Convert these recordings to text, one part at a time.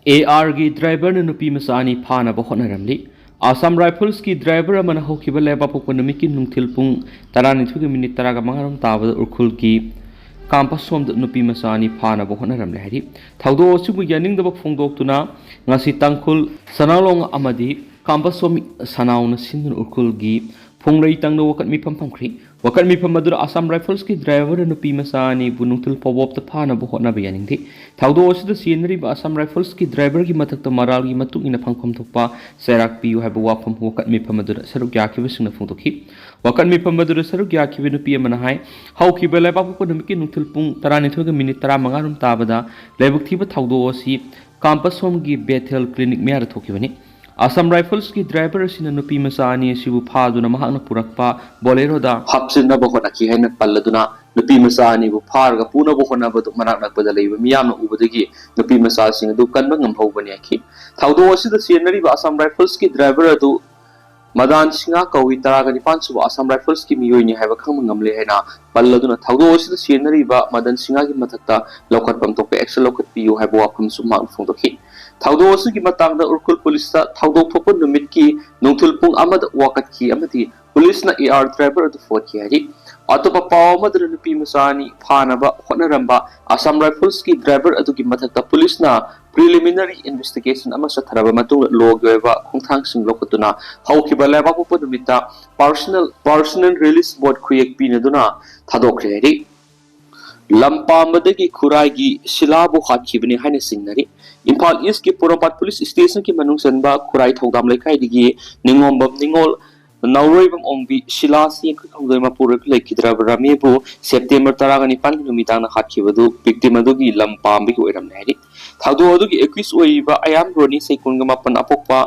AR की driver ने नुपीमचा2 फानब होटनरमली Assam rifles की ड्राइवर अमन हौखिब लेबापोक नुमित की नुंथिल पुंग 12 मिनिट 15 ताबद उरखुल की campus som Nupimacha2 फानब होटनरमले है थौदो असुबु यानिंगदब फोंदोक्तुना ngasi tangkhul sanalong amadi campus som sanauna sin urkhul gi phongrei tangno wakat mi pam madura Assam Rifles ki driver Nupimacha2 bunungtil pawop ta phana bo hotna bayaning thi thaudo osida scenery ba Assam Rifles ki driver ki mathak ta maral gi matung ina phangkhom thokpa serak piu ha wa pham wakat mi pam madura saruk ya ki bisna phongtokhi wakat mi pam madura saruk ya ki nupi mana hai hau ki belai ba ko numiki nungtil pung 12 minute 15 rum tabada lebuk thiba thaudo osi campus som gi Bethel clinic me ar thokibani Assam Rifles की driver सिना Nupimacha2 सिबु फादुना महांगना पुरकपा Bolero दा हप्सिना बखोना की हैन पल्लदुना Nupimacha2 बु फारगा पुना बखोना बदु मनाक नकबदा लेबा मियाम उबदगी Nupimacha सिंग दु कनबा ngमहौबनि आखि थाउदो असिदा scenery बा Assam Rifles की ड्राइवर अदु मदान सिंगा कवि 19 सुबा Assam Rifles की मियोइनि हैबा खंग ngमले हैना पल्लदुना थाउदो असिदा सिनरी बा मदन सिंगा की मथकता लौखटपम तोपे एक्शन लौखट पियो हैबा वाफम सुमांग फोंदोखि थौदो असुगी मतंगदा उरकुल पुलिस थौदो थोप नुमित की नुंथुल पुंग अमद वाकत की अमति पुलिस ना AR ड्राइवर अदु फोट की हरि अतोपा पाव मदर Nupimacha2 फानबा होटनरंबा Assam Rifles की ड्राइवर अदु की मथकता पुलिस ना प्रिलिमिनरी इन्वेस्टिगेशन अमा सथरबा मतुंग लोगयबा खोंथांग सिंग लोकतुना हौखिबा लेबा पुप नुमिता पर्सनल रिलीज बोर्ड खुयेक पिनदुना thadokhre हरि लंपामदगी खुराई सिलाबु हाखिबनि हाने सिंगनरी इम्फाल ईस्ट के पोरोपाट पुलिस स्टेशन की मनुंग सनबा खुराई थौदाम लेखाइदिगी निंगोंबम निंगोल नौरोइबम ओंबी शिलासी खंगदमा पुरक लेखिद्राब रामेबु सेप्टेम्बर 19 नुमिताना हाखिबदु विक्टिम अदुगी लंपामबि ओइरमने हरि थौदो अदुगी 21 ओइबा अयाम रोनी सेकुंग मापन अपोकपा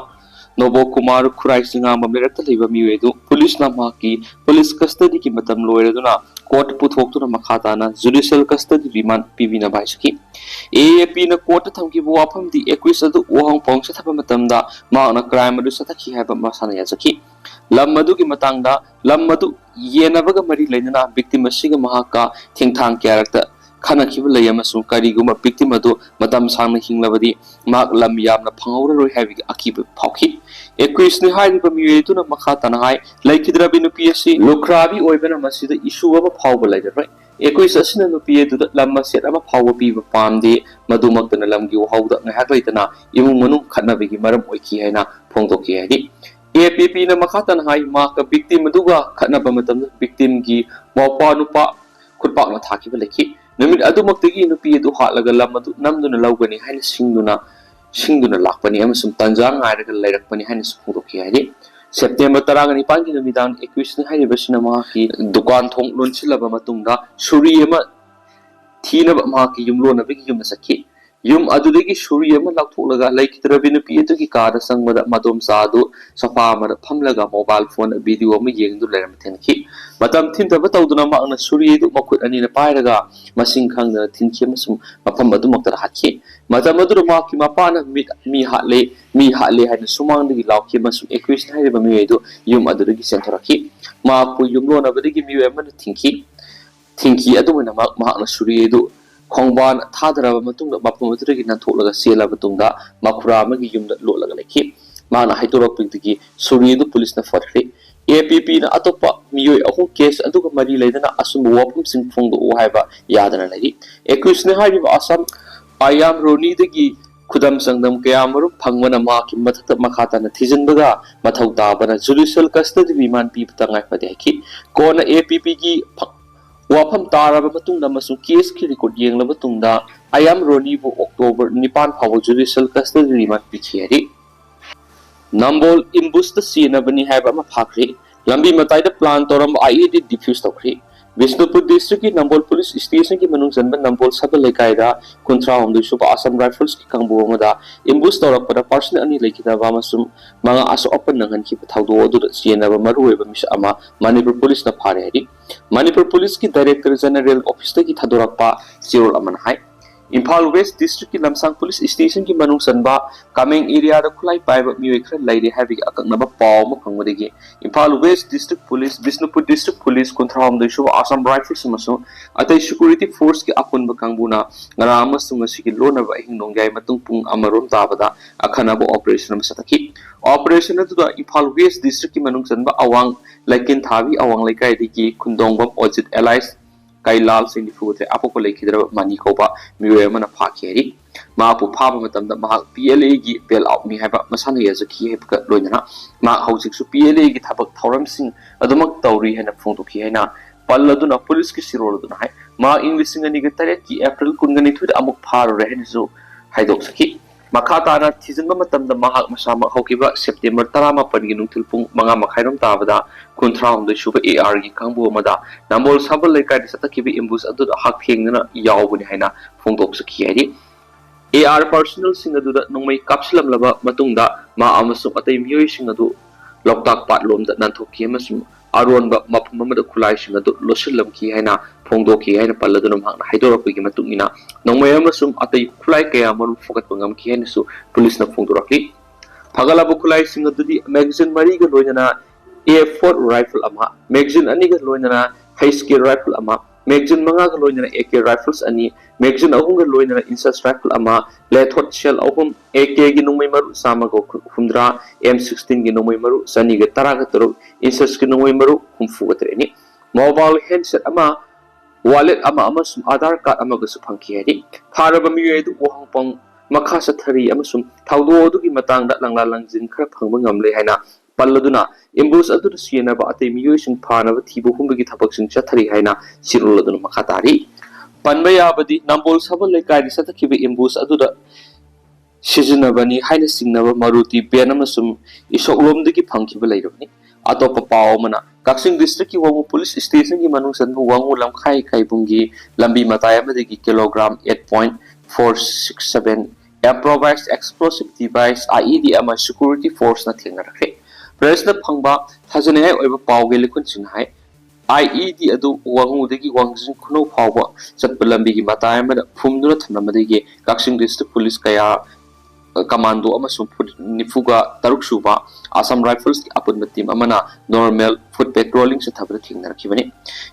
नोबो कुमार खुराई सिंगा ममलेरत लेबा मिवेदु पुलिस ना माकी पुलिस कस्टडी की मतम लोइरदुना कोर्ट पुथोक्तुना मखाताना जुडिशियल कस्टडी रिमांड पिबिना बाइसकी AAP ना कोर्ट थमकी वाफम दि 21 अदु ओहंग पोंगसे थप मतमदा माना क्राइम अदु सथखि हैबा मसाना याजकी लम अदु की मतंगदा लम अदु येनबगा मरि लेना विक्टिम असिगा महाका थिंगथांग क्यारेक्टर खानाखिबा लयमसु करिगुमा विक्टिम अदु मतम सांगना हिंगलबदी माक लम यामना फंगौररोय हैबि अकिब फाउखि 21 नि हाइरिबा मिवेतुना मखाताना हाय लैखिद्राबि नुपि असि लोख्राबि ओइबना मसिदा इशू अमा फाउबा लैदरय 21 असिना नुपि अदु लम सेट अमा फाउबा पिबा पामदे मदुमक्तना लमगि वहौदा ngahak laitana imung manung khatnabigi maram oiki haina phongdoki haidi APP na makhatan hai ma ka victim aduga khatnaba matam victim gi mawpa nupa khutpak na thakiba lekhi numit adumaktagi nupi adu halaga lam adu namduna lawgani haina singduna lakpani amasum tanjang airaga lairakpani haina phongdoki haidi September 19 ki numidang 21 ni hairiba sinama ki dukan thong lonchilaba matungda suri ama thina ma ki yumlona bigi yum sakhi yum adudagi shuri ama lakthoklaga laikhitrabi nupi atugi kada sangmada madom sadu sapa amada phamlaga mobile phone video ama yengdu leram thenki matam thintaba tawduna makna shuri edu makhut ani na pairaga masing khangna thinki amasum mafam adu maktar hakhi matam adu maki mapana mi hatle haina sumangdagi lakhi masum 21 hairiba mi edu yum adudagi senthoraki mapu yumlona badagi mi amana thinki adu na makna shuri edu Khongban thadra matung da mapumutri na tholaga sela batungda makhura magi yumda lolaga lekhi mana haitorok pingtigi suri du police na forri APP na atopa miyoi ahu case aduga mari leidana asum wapum sing phongdo haiba yadana lagi 21 ne haiba Assam ayam roni dagi khudam sangdam kayamaru phangmana ma ki mathata makhata na thijinbaga mathau ta bana judicial custody remand pi patangai pade ki kona APP ki wafam taraba matungda masu case ki record yenglaba tungda ayam roni bu October 9 phaw judicial custody remand picheri nambol imbus the scene bani haba ma phakri lambi matai da plan toram IED diffuse tokri Vishnupur district ki nambol police station ki manung janba nambol sabal lekaida kontra homdu suba Assam Rifles ki kangbu amada imbus torak pada person ani lekida ba masum manga aso open nangan ki thaudo odu siena ba maru eba mis ama Manipur police na phare hari Manipur police ki director general office ki thadorak pa sirol aman hai Imphal West District ki Lamsang Police Station ki manung sanba Kameng area da khulai paiba mioi khra laire habi akaknaba paw mo phangwadegi Imphal West District Police Bisnupur District Police konthram de shu Assam Rifles masu atai security force ki apunba kangbuna ngara amasung asiki lona ba hingnongai matung pung amarom tabada akhanaba operation masataki operation adu da Imphal West District ki manung sanba awang laikin thabi awang laikai digi khundongbam Ojit Allies Kailal sing food apo ko lekidra mani ko ba miwe mana phakeri ma pu phaba matam da ma PLA gi bel out mi haba masana ya zaki heb ka loina ma hausik su PLA gi thabak thoram sing adumak tawri hena phong to ki hena palladuna police ki sirol duna hai ma english ngani gi tare ki April kungani thud amuk phar re hen zo haidok saki makhatana thizin matam da mahak masama hokiba September 18 gi nungthil pung manga makhairom tabada kunthram de shuba AR gi kangbu amada namol sabal lekai de satakibi imbus adu hak phengna yawbuni haina phongdok sakhi ai AR personal sing adu da nongmai kapslam laba matungda ma amasu atai mioi sing adu loktak pat lom da nanthokki amasum aron ba mapum amada khulai sing adu losillam ki haina phongdoki haina palladuna mahna haidorapui gi matungina nongmai amasum atai khulai kaya maru fokat pangam ki haina su police na phongdorakli phagala bu khulai sing adu di magazine mari ga loina A4 rifle ama magazine ani ga loina HK rifle ama magazine manga ga loina AK rifles ani magazine ahum ga loina insert rifle ama lethot shell ahum AK gi nungmai maru sama go khumdra M16 gi nungmai maru sani ga tara ga taru insert gi nungmai maru khumfu ga treni mobile handset ama wallet ama amasum Aadhar card ama ga su phangki hari tharaba miye du wahangpang makha sathari amasum thaudo du gi matang da langla langjin khara phangba ngamle haina palladuna imbus adu siena ba ate miyo sing phana ba thibu humbi thabak sing chathari haina sirul aduna makhatari panbaya badi nambol sabal lekai di satakhibi imbus adu da sizina bani haina singnaba maruti benamasum isoklom digi phangkiba leirobni atopa paw mana Kaksing district ki wangu police station ki manung san wangu lamkhai kai bungi lambi mataya madigi kilogram 8.467 improvised explosive device IED ama security force na thengara Presna Pangba Thazane over Pawgel Kunsinhai IED adu wangu degi wangzin kuno pawa sat balambi matayam phumdura thamnamadegi Kaksing district police kaya commando amasum nifuga taruk suba Assam Rifles apun team amana normal foot patrolling sa thabra thingna rakhibani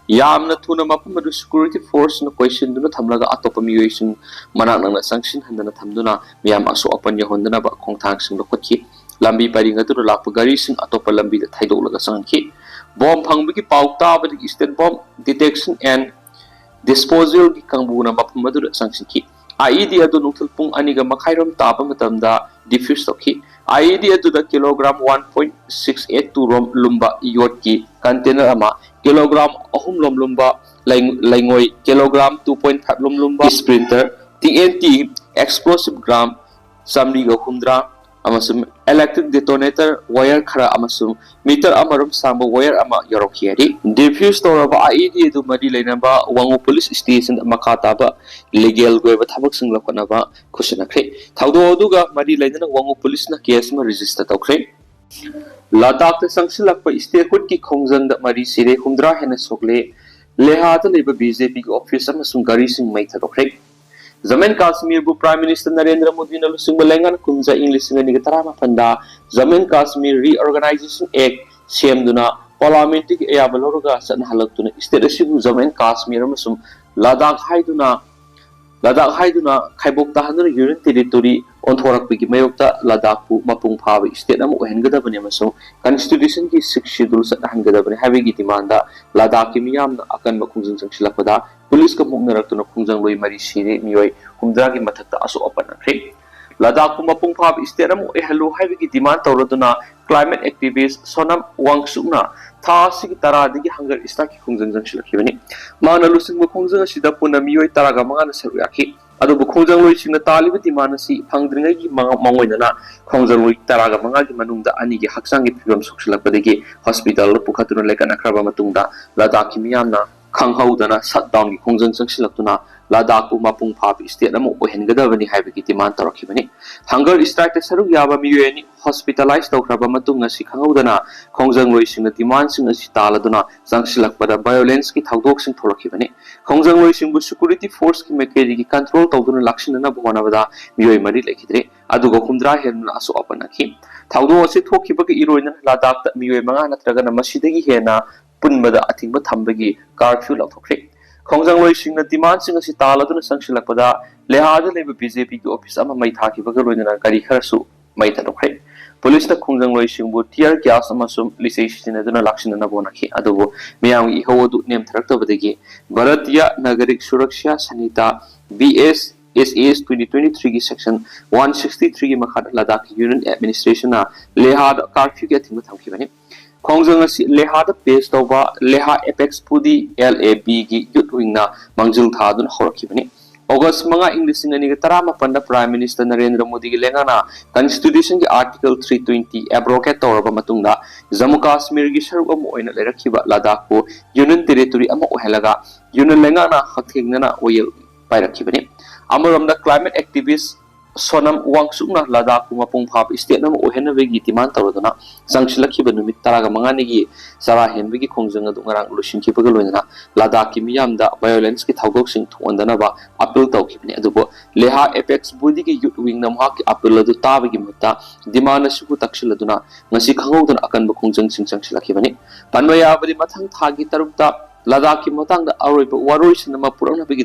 yamna thuna mapum security force na question duna thamlaga atopa miyoising mana nangna sanction handana thamduna miyam aso apan yahondana ba khongthang sing lokhi lambi paring atu lakpa gari sing atopa lambi da thaidok laga sangki bomb phangbi ki pauta badi state bomb detection and disposal ki kangbuna mapum adu sanction ki IED adu nungthul pung aniga makhairom tapa matamda diffuse tokhi IED adu da kilogram 1.682 rom lumba yot ki container ama kilogram ahum lom lumba laingoi kilogram 2.5 lom lumba sprinter TNT explosive gram samri ga humdra amasum electric detonator wire khara amasum meter amarum samba wire ama yorokhiari diffuse toraba IED du mari leinaba wangu police station makata ba legal goiba thabak singlakona ba khushna khre thaudo duga mari leina wangu police na case ma register tokre Ladakh te sangsilakpa state court ki Khongjangda mari sire humdra hena sokle leha ta leba BJP office amasum Gari sing mai thadokre Zaman Kashmir bu Prime Minister Narendra Modi na lusung balengan kumza English nga ni tarama panda Zaman Kashmir Reorganization Act siyam duna parliamentary ki ayabaloroga sa nahalak tuna state asibu Zaman Kashmir masum Ladakh haiduna khaibok tahanur union territory on thorak pigi mayokta Ladakh pu mapung phawi state amu ohengada bane masum constitution ki 6 schedule sa hangada bane hawi gi demanda Ladakh ki miyam na akan makhungjang sangsilakpada police ka muknarak tuna khungjang loi mari sire mioi humdra gi mathakta aso apana khre Ladakh pu mapung phawi state amu ehalo hawi gi demand tawraduna climate activist sonam wangsukna tha sigi tara digi hangar ista ki khungjang sangsilakibani mana lusing bu khungjang sida puna mioi taraga manga na saru yakhi adu bu khongjang loi singna talibi dimana si phangdringai gi mangoinana khongjang loi taraga manga gi manungda ani gi haksang gi phibam suksilakpadegi hospital pukhatuna lekana khraba matungda Ladakh ki miyamna khanghaudana shutdown gi khongjang changsilaktuna Ladakh pu mapung phabi state ama ohengadabani haibagi demand tarakhibani hunger strike saruk yaba miyeni hospitalized tawkraba matung ngasi khanghaudana khongjang loising demand sing asi taladuna changsilakpada violence ki thawdok sing tholakhibani khongjang loising bu security force ki mekeri gi control tawduna lakshina bhonabada miyoi mari lekhidre adugo khumdra helna aso apanakhi thawdo ase thokhibagi iroina Ladakh ta miyoi manga natragana masidagi hena punbada athingba thambagi curfew lathokre Khongjang loising demand sing asi taladuna changsilakpada lehada leba BJP ki office ama mai thakibaga loina Gari kharasu mai thadokhre police na khongjang loising bu tear gas amasum lisei sinaduna lakshina na bonakhi adubu miyang I hodu nem tharaktabadagi Bharatiya Nagarik Suraksha Sanhita BS SAS 2023 की section 163 की मखा Ladakh union administration ना लेहाद curfew के thing थमखि बने खोंगजंग लेहाद pace तोबा लेहा apex पुदी LAB की youth wing ना मंगजुल थादुन होरखि बने अगस्त मंगा इंग्लिश ने के तरा मपन प्राइम मिनिस्टर नरेंद्र मोदी की लेंगाना कॉन्स्टिट्यूशन की आर्टिकल 320 एब्रोगेट तौरबा मतुंगा जम्मू कश्मीर की सरुक अम ओइना लेरखिबा लद्दाख को यूनियन टेरिटरी अम ओहेलगा यूनियन लेंगाना हथेंगना ओयल पाइरखिबने अमरमदा क्लाइमेट एक्टिविस्ट सोनम वांगसुकना लद्दाख मपुंग फाप स्टेट नम ओहेनबेगी डिमांड तौरदना संगसिलखिब नुमित तरागा मंगानेगी सरा हेनबेगी खोंजंग अदु ngarang lusinkhibega loina लद्दाख की मियामदा वायलेंस की थाउगोक सिंग थोंदनबा अपील तौखिबने अदुबो लेहा एपेक्स बुदी की यूथ विंग नमहा की अपील अदु ताबगी मुत्ता डिमांड असुबु तक्सिलदुना ngasi khangौदन अकनब खोंजंग सिंग संगसिलखिबने पनमयाबदि मथंग थागी तरुक्ता लद्दाख की मतंग अरोइब वारोइसनमा पुरनबेगी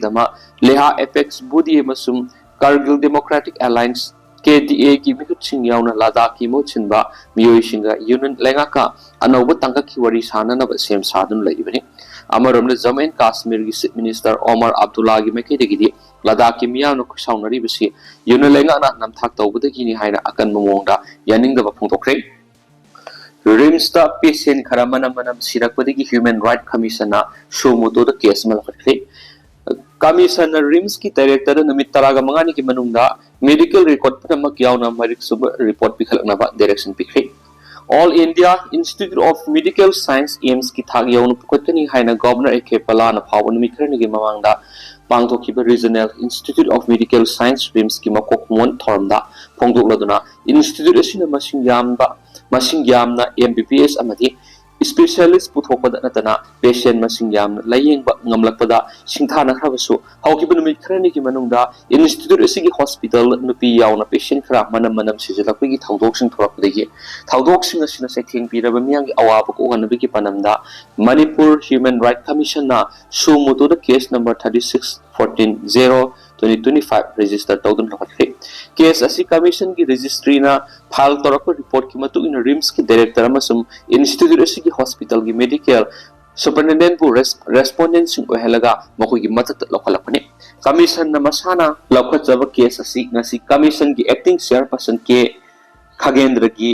लेहा एपेक्स बुदी मसुम Kargil Democratic Alliance KDA की मिकुचिंग याउना लद्दाख की मोचिनबा मियोइसिंगा यूनियन लेंगाका अनौब तंका की वरी साननब सेम सादुन लइबनि अमरमने जम्मू एंड कश्मीर की चीफ मिनिस्टर ओमर अब्दुल्ला की मेकेदगी लद्दाख की मियानो खुसाउनरी बसी यूनियन लेंगाना नमथाक तौबदगिनि हाइना अकन मोंगदा यानिंगदबा फोंदोखरे रिम्सता पेशेंट खरा मनम सिरकपदगी ह्यूमन राइट कमीशन ना शोमोतो द केस मलखरे कमीशन रिम्स की डायरेक्टर नमित तरागा मंगानी की मनुंगा मेडिकल रिकॉर्ड पनमक यावना मरिक सुब रिपोर्ट पिखलकनाबा डायरेक्शन पिखरे All India Institute of medical Science AIIMS की थाग यावना पुकतनी हाइना गवर्नर एके पलाना फाव नमिखरनि की ममांगदा पांगथोखिबा regional institute of medical science RIMS की मकोक मोन थॉर्मदा फोंगदोक्लदुना इंस्टीट्यूट असिना मसिंग यामना MBBS अमदि स्पेशलिस्ट पुथोपदा नतना पेशेंट मसिंग यामना लायेंगबा ngamlakpada singthana khrabasu hawkibu numit khrani ki manungda institute asigi hospital nupi yauna patient khra manam sijalakwi thaudok sing thorakpagi thaudok sing asina saitheng piraba miyang awaba ko ganbi ki panamda Manipur Human Rights Commission na sumuto the case number 36-14-0-2025 register tawdun lakhe case asi commission ki registry na file torako report ki matu in rims ki director amasum institute asigi hospital ki medical superintendent pu respondent sing ohelaga makoi gi matat lokhalapani commission na masana lokhatjaba case asi ngasi commission ki acting chairperson ke Khongjangda gi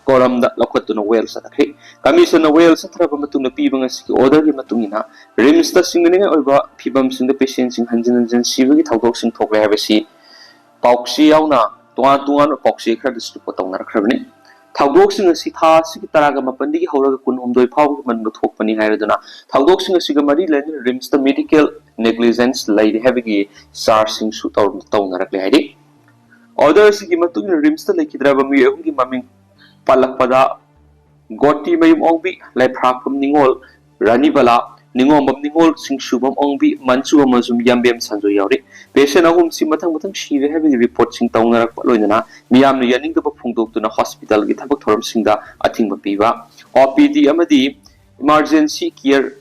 koram da lokhatuna well sathre commission na well sathra matung na piba ngasi ki order gi matungina rims ta singning oiba phibam sing da patient sing hanjin sibi gi thawdok sing thokle habasi pauksi yauna tuan pauksi khra district potong rakhrabni thawdok sing asi tha sigi taraga mapandi gi horaga kun humdoi phaw man thokpani hairaduna thawdok sing asi ga mari len rims the medical negligence lai habigi charge sing su tawna rakle haidi order sigi matung rims the lekidraba mi gi maming palakpada goti mayum ongbi lai phrakum ningol ranibala ningomam ningol sing subam ongbi manchu amazum yambem sanjo yauri patient ahum si mathang shire having report sing tawna rak loinana miyam yaning da phungdok tuna hospital gi thabak thoram singda athingba piba OPD amadi emergency care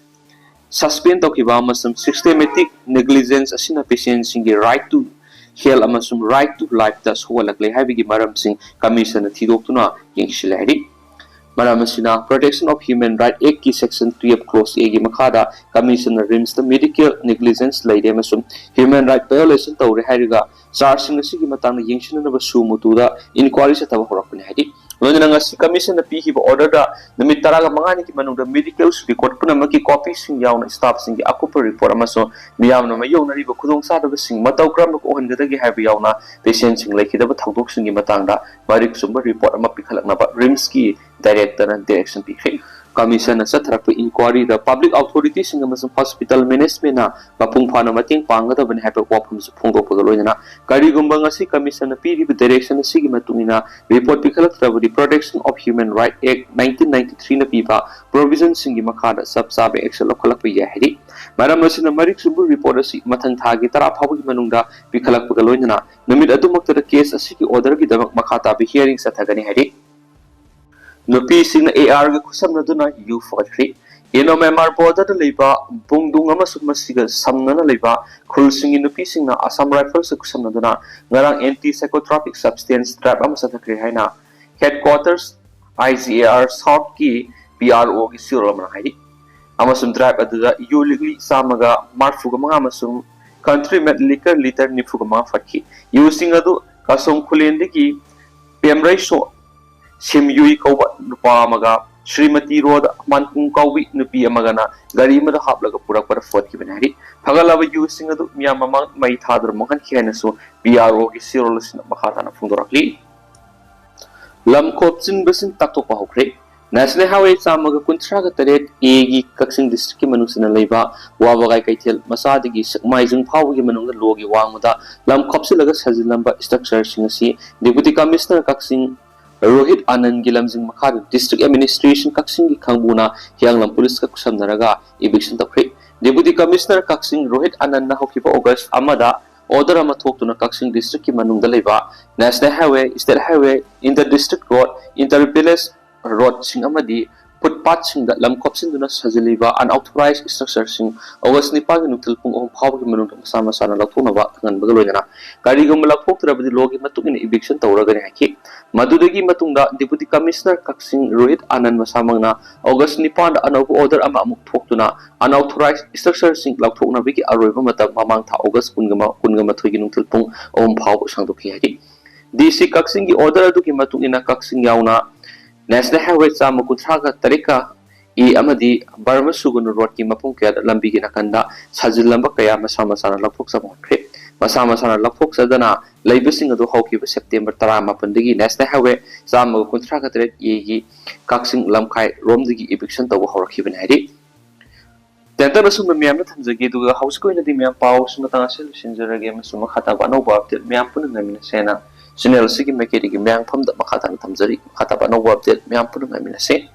suspend tokiba amasum systematic negligence asina patient sing gi right to health amasum right to life da sowalakle havigi maram sing commission thidok tuna yengshilari Maramasina Protection of Human Rights Act की section 3 clause A की मखादा commissioner rims the medical negligence लाइदे मसुम human right violation तौरे हैरिगा charge सिंग सिगी मतंग यंगशन न Basu मुतुदा inquiry से तब होरकने हैदि लोजन ngasi commission na pi hiba order da namit taraga mangani ki manung da medical record puna ma ki copy sing yauna staff sing ki akupa report amaso miyam na mayo na riba khudong sa da sing mataw kram ko han da gi habi yauna patient sing lai ki da thawdok sing gi matang da barik sumba report ama pikhalak na ba rims ki director and direction pi khai Commission Satrap inquiry the public authorities in the hospital management Mapung Panamating Panga when happy wapums Pungo Pogolina, Karigumbangasi Commission appeared with direction of Sigimatumina, report the Protection of Human Rights Act 1993 na Pipa, provisions in Gimakada sub-sabe Excel of Kalapia Hedi. Madam Rosina Marik Subu reported Matan Tagitara Public Manunda, Pikalapagaloina, Namid Adumak to the case a city order with the Makata be hearing Satagani Hedi. Nupi sing AR kusam na duna you for three. Ino memar border the labor, Bungdungama Sumasiga, Samnana labor, cruising in Nupi sing na Assam Rifles kusam na duna, Narang anti-psychotropic substance trap Amasataki Hena. Headquarters ICAR South Key PRO Siroma Hadi. Amasum trap at the Uligli Samaga, Marfugama Amasum, country met liquor litter Nifugama Faki. Using Adu Kasum Kulendiki, Pemray so. Simyui Koba Nupamaga, Srimati Road, Mankung Kawi, Nupi Amagana, Gari Mada Haplaga Pura for 40 Venari, Pagalava using a Miamama, my father Mohan Kenesu, BRO Sirolis Mahatana Fundorakli. Lam Kopsin Basin Tatopa Hokre, National Highway Samaga Kuntraga Taret, Egi, Kaxing District Manusina Leva, Wawagai Kaitel, Masadigi, Maizung Power Gimanunga Logi Wamada, Lam Kopsilagas has a number structure Singasi, Deputy Commissioner Kaxing. Rohit Anand Gilamzing Makar District Administration Kaksing Kangbuna Hyanglam Police Kakusam Naraga Eviction Takre Deputy Commissioner Kaksing Rohit Anand Nahokipa August Amada Order Amatok to Kaksing District Manung Daleva National Highway State Highway Inter District Road Inter Village Road Singamadi put patching that Lam Kopsin Dunas Haziliva unauthorized structures August Nipag Nutilpung on Power Manung Sama Sana Latunava and Bagalona Karigum Lapok the Logi Matuk in eviction Tauragaki Madudagi Matunda Deputy Commissioner Kaksing Rohit Anand Masamana August Nipan and order Amamuk Toktuna unauthorized structures in Laptona Viki Arriva Mata Mamanta August Kungama Tuginum Tilpung on Power Sandoki DC Kaksing order to Kimatung in a Kaksing Yauna National Highway Sama Kutraga Tarika E Amadi Barma Sugun Road Kimapungka Lambi Nakanda Sajilamba Kaya Masama Sana Lapok Samokre Masama Sana Lapok Sadana Labusing of the Hockey September Tarama Pandigi National Highway Sama Kutraga Taret Yegi Kaksing Lamkai Romdigi eviction to Horkivan Hedi Tentabasum Miam Tanzagi to the house going to the Miam Pau Sumatana Solutions Regame Sumakata no Bob Miampun and Sena. Sinel Sigi Maketi Miam from the Makatan Tamzari, Katapano Wabdet, Miampun, I mean, say.